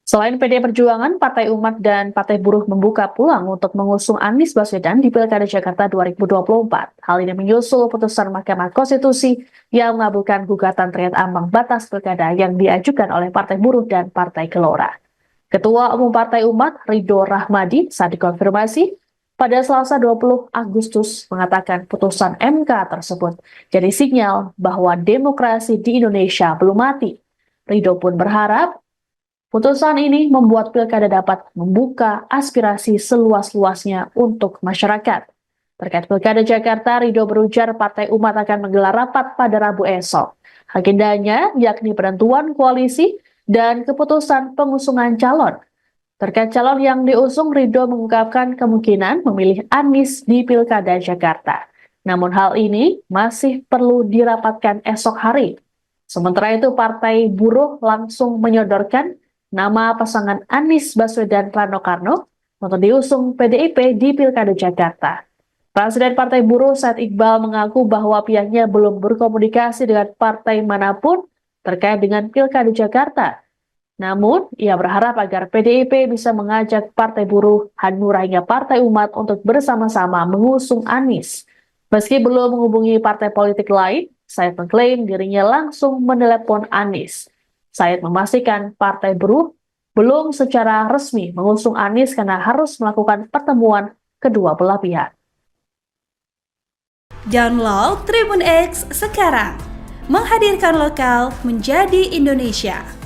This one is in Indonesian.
Selain PD Perjuangan, Partai Umat dan Partai Buruh membuka peluang untuk mengusung Anies Baswedan di Pilkada Jakarta 2024. Hal ini menyusul putusan Mahkamah Konstitusi yang mengabulkan gugatan terkait ambang batas pilkada yang diajukan oleh Partai Buruh dan Partai Gelora. Ketua Umum Partai Umat, Ridho Rahmadi, saat dikonfirmasi pada Selasa 20 Agustus mengatakan putusan MK tersebut jadi sinyal bahwa demokrasi di Indonesia belum mati. Ridho pun berharap putusan ini membuat pilkada dapat membuka aspirasi seluas-luasnya untuk masyarakat. Terkait pilkada Jakarta, Ridho berujar Partai Umat akan menggelar rapat pada Rabu esok. Agendanya yakni penentuan koalisi dan keputusan pengusungan calon. Terkait calon yang diusung, Ridho mengungkapkan kemungkinan memilih Anies di pilkada Jakarta. Namun hal ini masih perlu dirapatkan esok hari. Sementara itu, Partai Buruh langsung menyodorkan nama pasangan Anies Baswedan Rano Karno untuk diusung PDIP di Pilkada Jakarta. Presiden Partai Buruh Said Iqbal mengaku bahwa pihaknya belum berkomunikasi dengan partai manapun terkait dengan Pilkada Jakarta. Namun, ia berharap agar PDIP bisa mengajak Partai Buruh, Hanura hingga Partai Umat untuk bersama-sama mengusung Anies. Meski belum menghubungi partai politik lain, Said mengklaim dirinya langsung menelepon Anies. Said memastikan Partai Buruh belum secara resmi mengusung Anies karena harus melakukan pertemuan kedua belah pihak. Download Tribun X sekarang, menghadirkan lokal menjadi Indonesia.